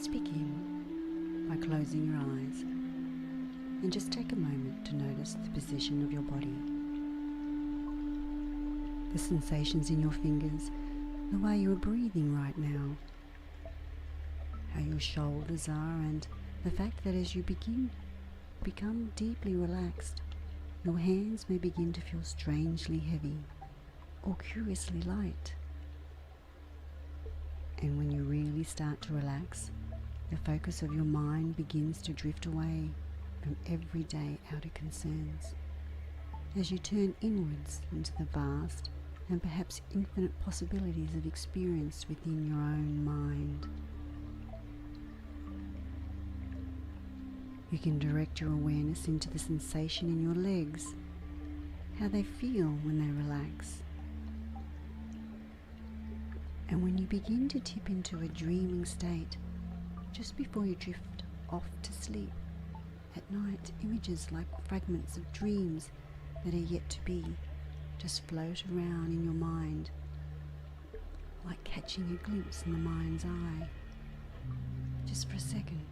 Let's begin by closing your eyes and just take a moment to notice the position of your body, the sensations in your fingers, the way you are breathing right now, how your shoulders are, and the fact that as you become deeply relaxed, your hands may begin to feel strangely heavy or curiously light. And when you really start to relax, the focus of your mind begins to drift away from everyday outer concerns as you turn inwards into the vast and perhaps infinite possibilities of experience within your own mind. You can direct your awareness into the sensation in your legs, how they feel when they relax. And when you begin to tip into a dreaming state, just before you drift off to sleep, at night, images like fragments of dreams that are yet to be just float around in your mind, like catching a glimpse in the mind's eye, just for a second.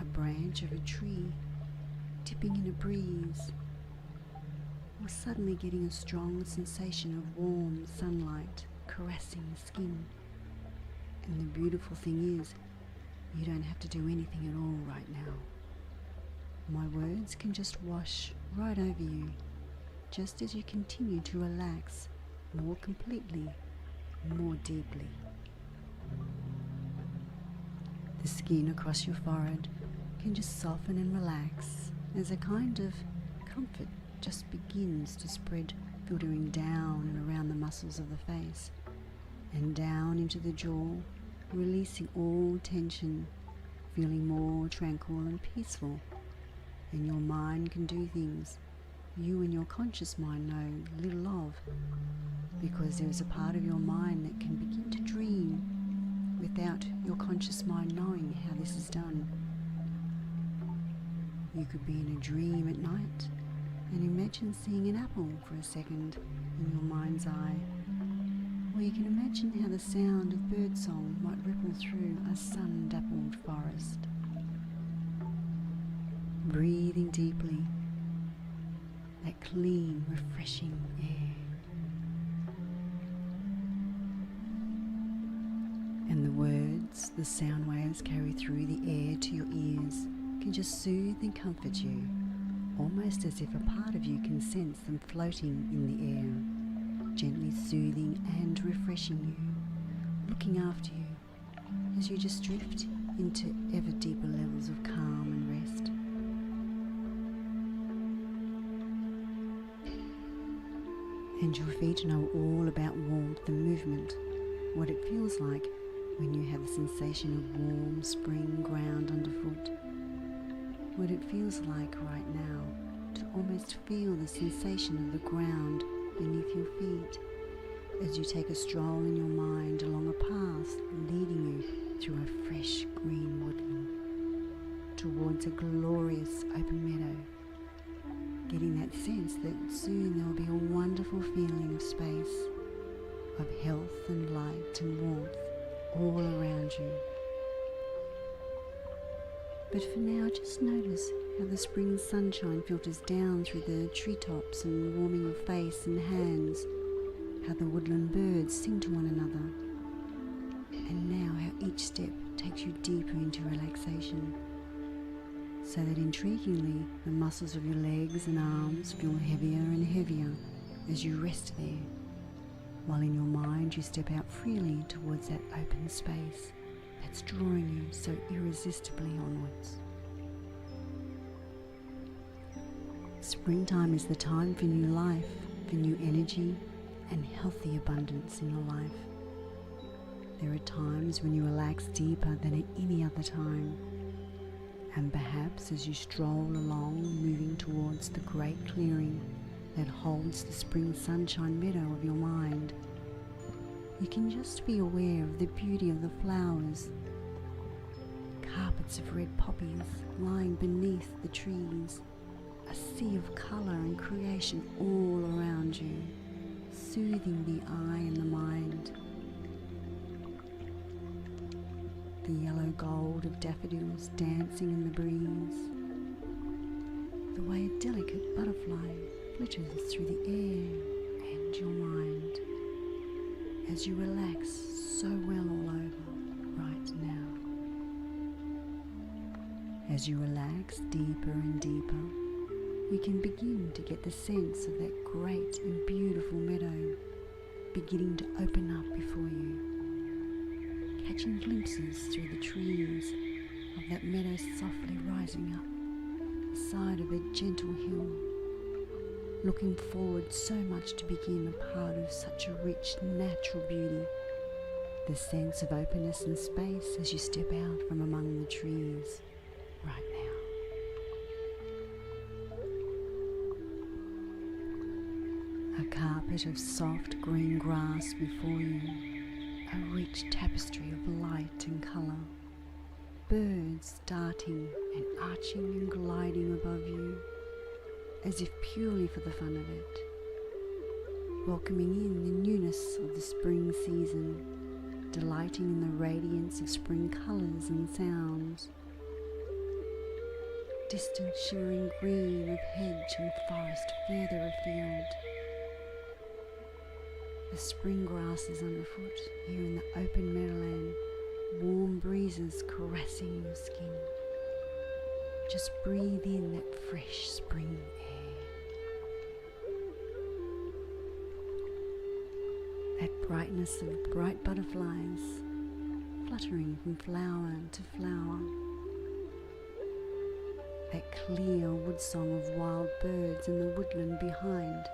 A branch of a tree tipping in a breeze, or suddenly getting a strong sensation of warm sunlight caressing the skin. And the beautiful thing is, you don't have to do anything at all right now. My words can just wash right over you, just as you continue to relax more completely, more deeply. The skin across your forehead can just soften and relax as a kind of comfort just begins to spread, filtering down and around the muscles of the face and down into the jaw, releasing all tension, feeling more tranquil and peaceful. And your mind can do things you and your conscious mind know little of, because there is a part of your mind that can begin to dream without your conscious mind knowing how this is done. You could be in a dream at night and imagine seeing an apple for a second in your mind's eye, or you can imagine how the sound of birdsong might ripple through a sun-dappled forest. Breathing deeply, that clean, refreshing air. And the words, the sound waves carry through the air to your ears can just soothe and comfort you, almost as if a part of you can sense them floating in the air, gently soothing and refreshing you, looking after you as you just drift into ever deeper levels of calm and rest. And your feet know all about warmth and movement, what it feels like when you have the sensation of warm spring ground underfoot, what it feels like right now to almost feel the sensation of the ground beneath your feet as you take a stroll in your mind along a path leading you through a fresh green woodland towards a glorious open meadow, getting that sense that soon there will be a wonderful feeling of space, of health and light and warmth all around you. But for now, just notice how the spring sunshine filters down through the treetops and warming your face and hands, how the woodland birds sing to one another, and now how each step takes you deeper into relaxation, so that intriguingly the muscles of your legs and arms feel heavier and heavier as you rest there, while in your mind you step out freely towards that open space that's drawing you so irresistibly onwards. Springtime is the time for new life, for new energy and healthy abundance in your life. There are times when you relax deeper than at any other time, and perhaps as you stroll along, moving towards the great clearing that holds the spring sunshine meadow of your mind, you can just be aware of the beauty of the flowers, carpets of red poppies lying beneath the trees, a sea of colour and creation all around you, soothing the eye and the mind. the yellow gold of daffodils dancing in the breeze, the way a delicate butterfly flitters through the air and your mind as you relax so well all over right now. As you relax deeper and deeper, you can begin to get the sense of that great and beautiful meadow beginning to open up before you, catching glimpses through the trees of that meadow softly rising up the side of a gentle hill, looking forward so much to begin a part of such a rich natural beauty, the sense of openness and space as you step out from among the trees right now. A carpet of soft green grass before you, a rich tapestry of light and colour, birds darting and arching and gliding above you, as if purely for the fun of it, welcoming in the newness of the spring season, delighting in the radiance of spring colours and sounds, distant shimmering green of hedge and forest further afield, the spring grasses underfoot here in the open meadowland, warm breezes caressing your skin. Just breathe in that fresh spring air. That brightness of bright butterflies fluttering from flower to flower. That clear wood song of wild birds in the woodland behind.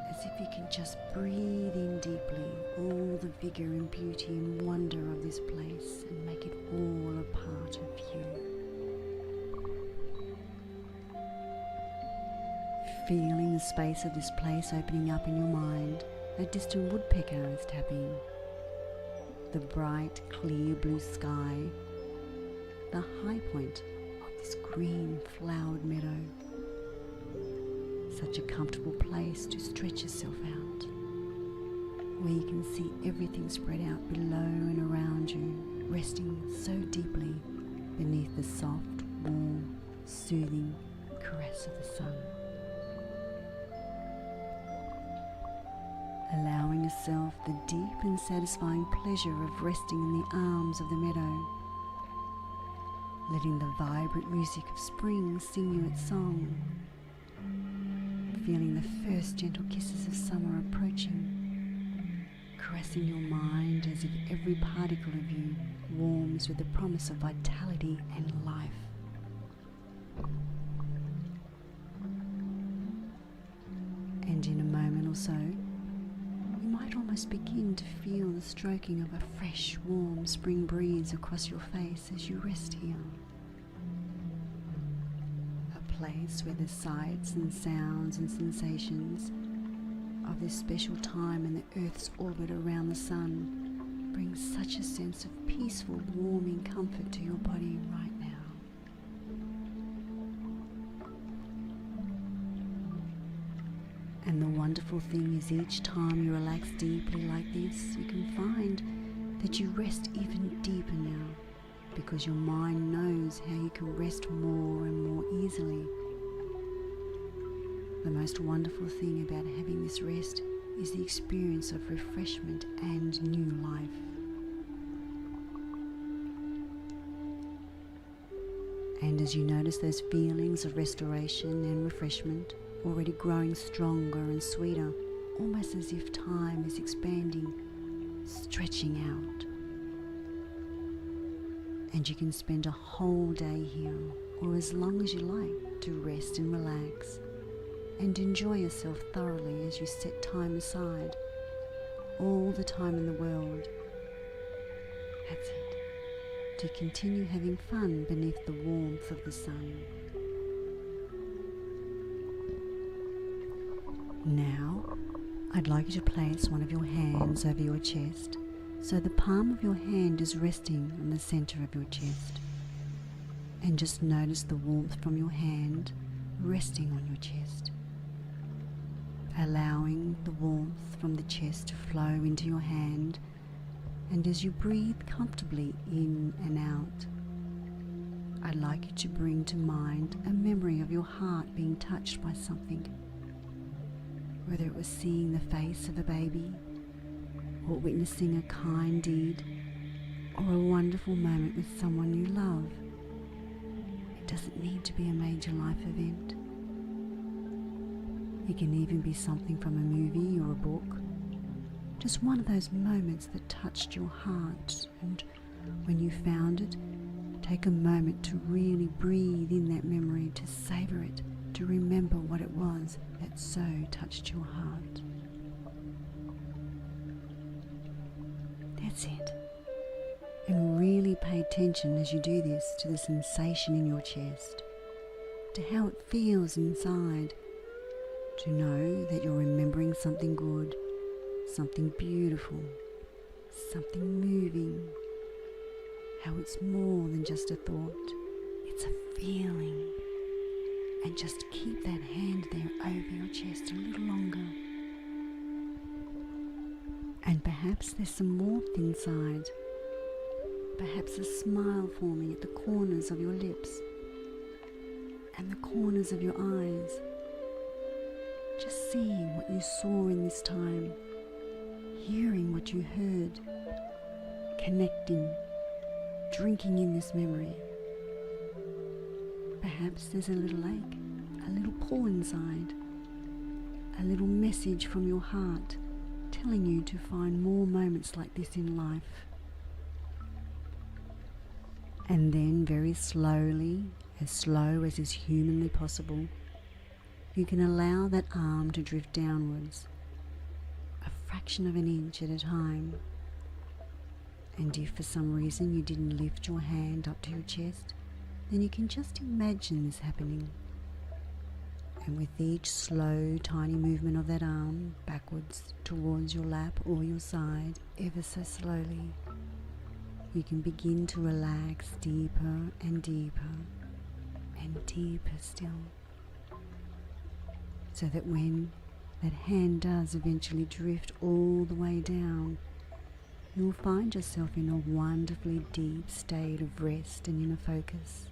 As if you can just breathe in deeply all the vigour and beauty and wonder of this place and make it all a part of you. Feeling the space of this place opening up in your mind, a distant woodpecker is tapping. The bright, clear blue sky, the high point of this green flowered meadow. Such a comfortable place to stretch yourself out, where you can see everything spread out below and around you, resting so deeply beneath the soft, warm, soothing caress of the sun. Allowing yourself the deep and satisfying pleasure of resting in the arms of the meadow, letting the vibrant music of spring sing you its song, feeling the first gentle kisses of summer approaching, caressing your mind as if every particle of you warms with the promise of vitality and life. And in a moment or so, you might almost begin to feel the stroking of a fresh, warm spring breeze across your face as you rest here. Place where the sights and sounds and sensations of this special time in the Earth's orbit around the sun brings such a sense of peaceful, warming comfort to your body right now. And the wonderful thing is, each time you relax deeply like this, you can find that you rest even deeper now, because your mind knows how you can rest more and more easily. The most wonderful thing about having this rest is the experience of refreshment and new life. And as you notice those feelings of restoration and refreshment already growing stronger and sweeter, almost as if time is expanding, stretching out. And you can spend a whole day here, or as long as you like, to rest and relax and enjoy yourself thoroughly as you set time aside, all the time in the world. That's it, to continue having fun beneath the warmth of the sun. Now, I'd like you to place one of your hands over your chest, so the palm of your hand is resting on the center of your chest. And just notice the warmth from your hand resting on your chest, allowing the warmth from the chest to flow into your hand And as you breathe comfortably in and out, I'd like you to bring to mind a memory of your heart being touched by something, whether it was seeing the face of a baby, or witnessing a kind deed, or a wonderful moment with someone you love. It doesn't need to be a major life event. It can even be something from a movie or a book, just one of those moments that touched your heart, and when you found it, take a moment to really breathe in that memory, to savor it, to remember what it was that so touched your heart. That's it. And really pay attention as you do this to the sensation in your chest, to how it feels inside, to know that you're remembering something good, something beautiful, something moving, how it's more than just a thought, it's a feeling. And just keep that hand there over your chest a little longer. And perhaps there's some warmth inside, perhaps a smile forming at the corners of your lips and the corners of your eyes. Just seeing what you saw in this time, hearing what you heard, connecting, drinking in this memory. Perhaps there's a little ache, a little pull inside, a little message from your heart telling you to find more moments like this in life. And then very slowly, as slow as is humanly possible, you can allow that arm to drift downwards, a fraction of an inch at a time. And if for some reason you didn't lift your hand up to your chest, then you can just imagine this happening. And with each slow, tiny movement of that arm backwards towards your lap or your side, ever so slowly, you can begin to relax deeper and deeper and deeper still, so that when that hand does eventually drift all the way down, you'll find yourself in a wonderfully deep state of rest and inner focus,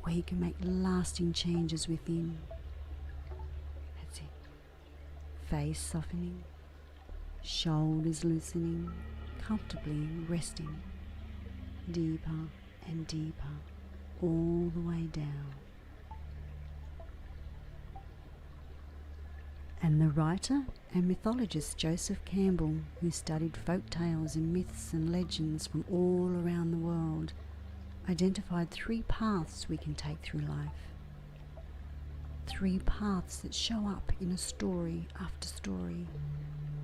where you can make lasting changes within. That's it. Face softening, shoulders loosening, comfortably resting, deeper and deeper, all the way down. And the writer and mythologist Joseph Campbell, who studied folk tales and myths and legends from all around the world, identified 3 paths we can take through life. 3 paths that show up in a story after story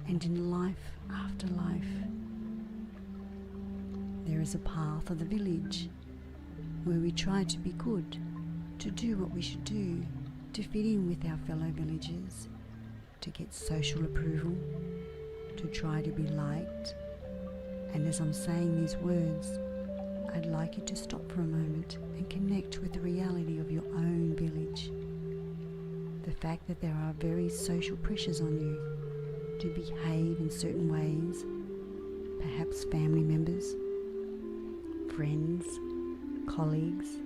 and in life after life. There is a path of the village, where we try to be good, to do what we should do, to fit in with our fellow villagers, to get social approval, to try to be liked. And as I'm saying these words, I'd like you to stop for a moment and connect with the reality of your own village. The fact that there are very social pressures on you to behave in certain ways, perhaps family members, friends, colleagues,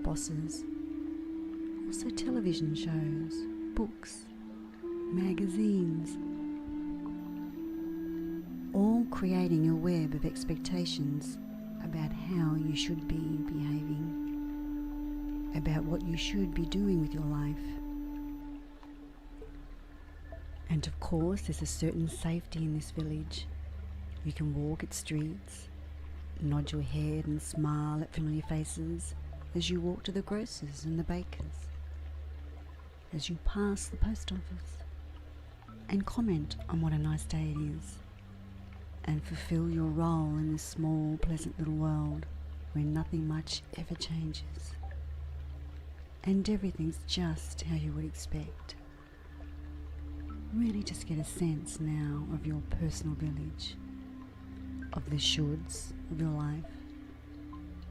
bosses, also television shows, books, magazines, all creating a web of expectations about how you should be behaving, about what you should be doing with your life. And of course, there's a certain safety in this village. You can walk its streets, nod your head and smile at familiar faces as you walk to the grocers and the bakers, as you pass the post office, and comment on what a nice day it is, and fulfill your role in this small, pleasant little world where nothing much ever changes, and everything's just how you would expect. Really just get a sense now of your personal village, of the shoulds of your life,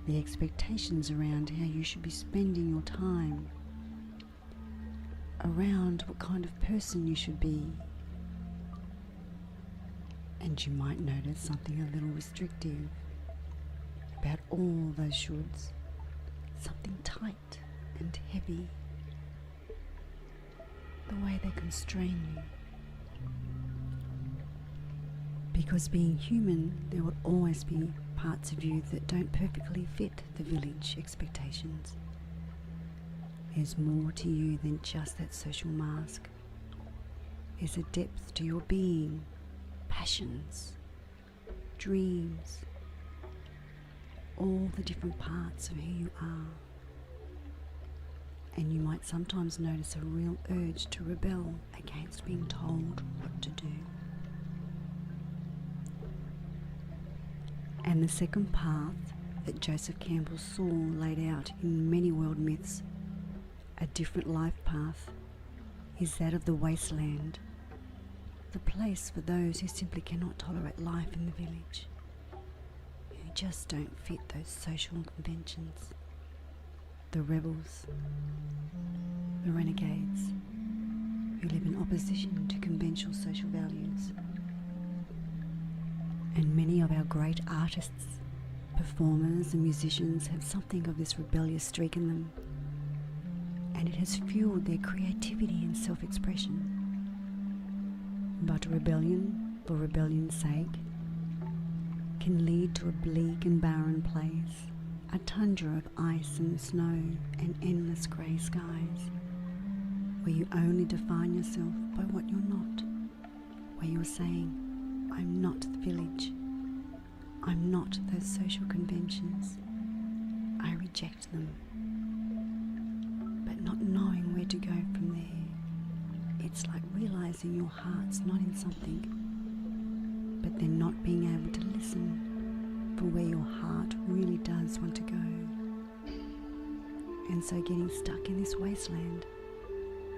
the expectations around how you should be spending your time, around what kind of person you should be, And you might notice something a little restrictive about all those shoulds, something tight and heavy, the way they constrain you. Because being human, there will always be parts of you that don't perfectly fit the village expectations. There's more to you than just that social mask. There's a depth to your being, passions, dreams, all the different parts of who you are. And you might sometimes notice a real urge to rebel against being told what to do. And the second path that Joseph Campbell saw laid out in many world myths, a different life path, is that of the wasteland, the place for those who simply cannot tolerate life in the village, who just don't fit those social conventions, the rebels, the renegades, who live in opposition to conventional social values. And many of our great artists, performers and musicians have something of this rebellious streak in them, and it has fueled their creativity and self-expression. But rebellion, for rebellion's sake, can lead to a bleak and barren place, a tundra of ice and snow and endless grey skies, where you only define yourself by what you're not, where you're saying, I'm not the village. I'm not those social conventions. I reject them. But not knowing where to go from there. It's like realizing your heart's not in something, but then not being able to listen for where your heart really does want to go. And so getting stuck in this wasteland.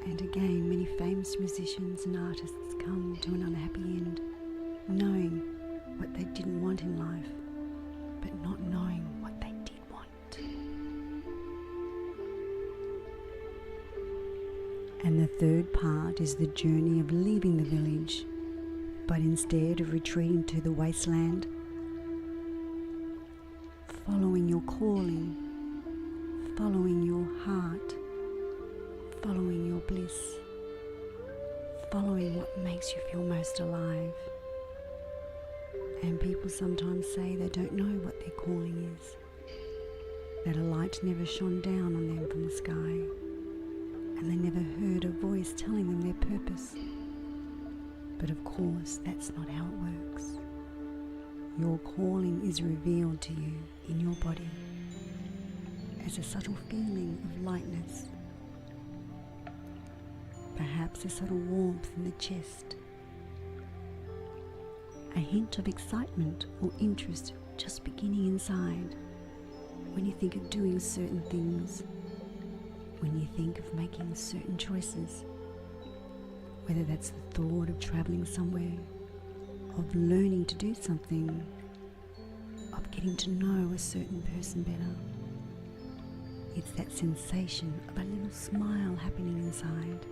And again, many famous musicians and artists come to an unhappy end, knowing what they didn't want in life, but not knowing what they did want. And the third part is the journey of leaving the village, but instead of retreating to the wasteland, following your calling, following your heart, following your bliss, following what makes you feel most alive. And people sometimes say they don't know what their calling is, that a light never shone down on them from the sky, and they never heard a voice telling them their purpose. But of course, that's not how it works. Your calling is revealed to you in your body as a subtle feeling of lightness, perhaps a subtle warmth in the chest, a hint of excitement or interest just beginning inside when you think of doing certain things, when you think of making certain choices, whether that's the thought of traveling somewhere, of learning to do something, of getting to know a certain person better. It's that sensation of a little smile happening inside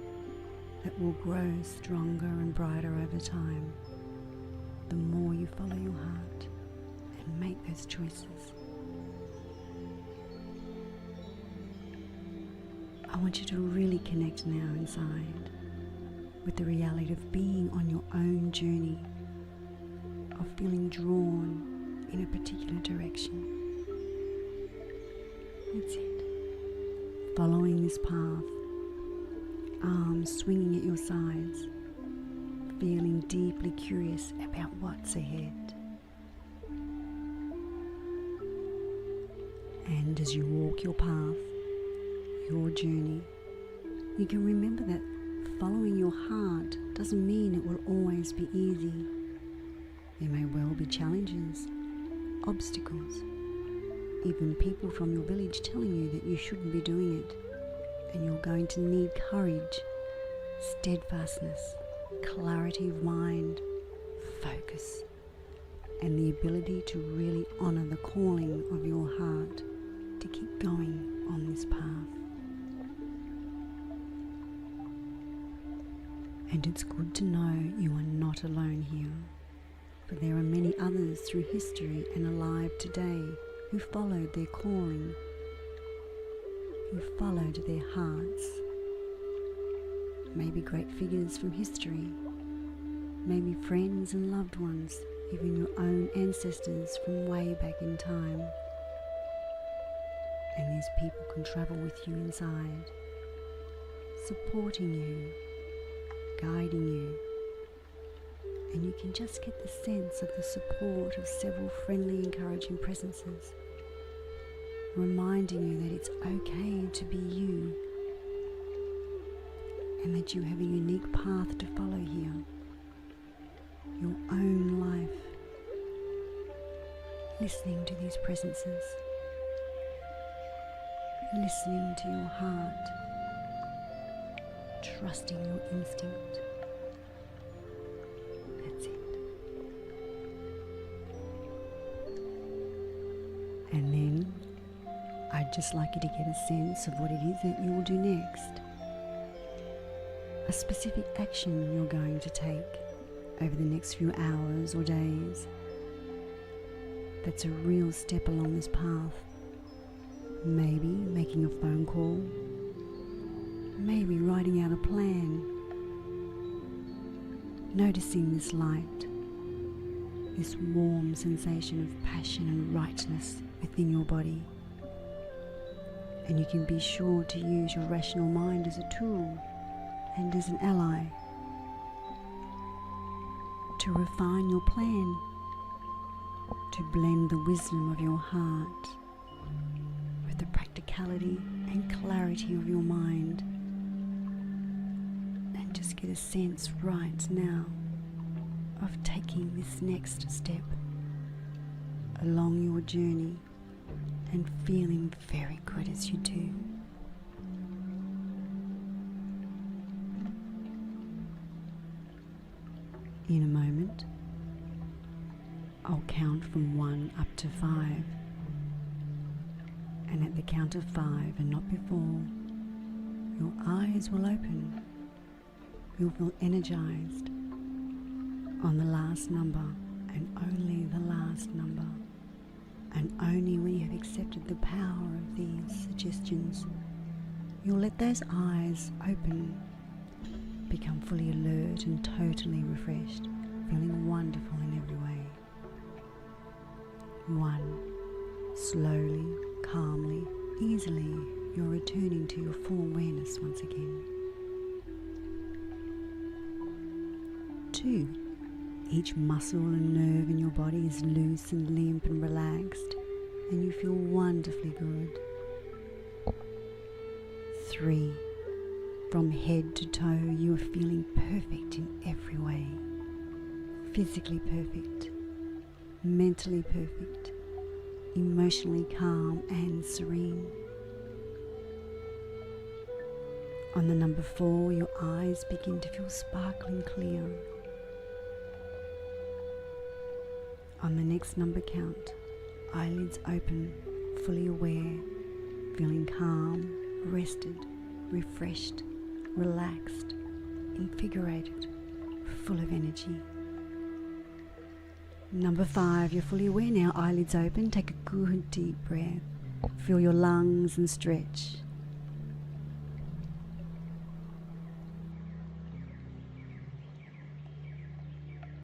that will grow stronger and brighter over time, the more you follow your heart and make those choices. I want you to really connect now inside with the reality of being on your own journey, of feeling drawn in a particular direction. That's it. Following this path, arms swinging at your sides, feeling deeply curious about what's ahead. And as you walk your path, your journey, you can remember that following your heart doesn't mean it will always be easy. There may well be challenges, obstacles, even people from your village telling you that you shouldn't be doing it, and you're going to need courage, steadfastness, clarity of mind, focus, and the ability to really honor the calling of your heart to keep going on this path. And it's good to know you are not alone here. for there are many others through history and alive today who followed their calling, who followed their hearts. Maybe great figures from history, maybe friends and loved ones, even your own ancestors from way back in time. And these people can travel with you inside, supporting you, guiding you, and you can just get the sense of the support of several friendly, encouraging presences, reminding you that it's okay to be you, and that you have a unique path to follow here, your own life. Listening to these presences, listening to your heart, trusting your instinct. That's it. And then I'd just like you to get a sense of what it is that you will do next. A specific action you're going to take over the next few hours or days. That's a real step along this path. Maybe making a phone call, maybe writing out a plan, noticing this light, this warm sensation of passion and rightness within your body. And you can be sure to use your rational mind as a tool and as an ally to refine your plan, to blend the wisdom of your heart with the practicality and clarity of your mind, and just get a sense right now of taking this next step along your journey and feeling very good as you do. In a moment, I'll count from 1 up to 5, and at the count of 5 and not before, your eyes will open. You'll feel energized on the last number, and only the last number, and only when you have accepted the power of these suggestions, you'll let those eyes open, become fully alert and totally refreshed, feeling wonderful in every way. 1. Slowly, calmly, easily, you're returning to your full awareness once again. 2. Each muscle and nerve in your body is loose and limp and relaxed, and you feel wonderfully good. 3. From head to toe, you are feeling perfect in every way. Physically perfect, mentally perfect, emotionally calm and serene. On the number 4, your eyes begin to feel sparkling clear. On the next number count, eyelids open, fully aware, feeling calm, rested, refreshed, relaxed, invigorated, full of energy. Number 5, you're fully aware now, eyelids open, take a good deep breath. Feel your lungs and stretch.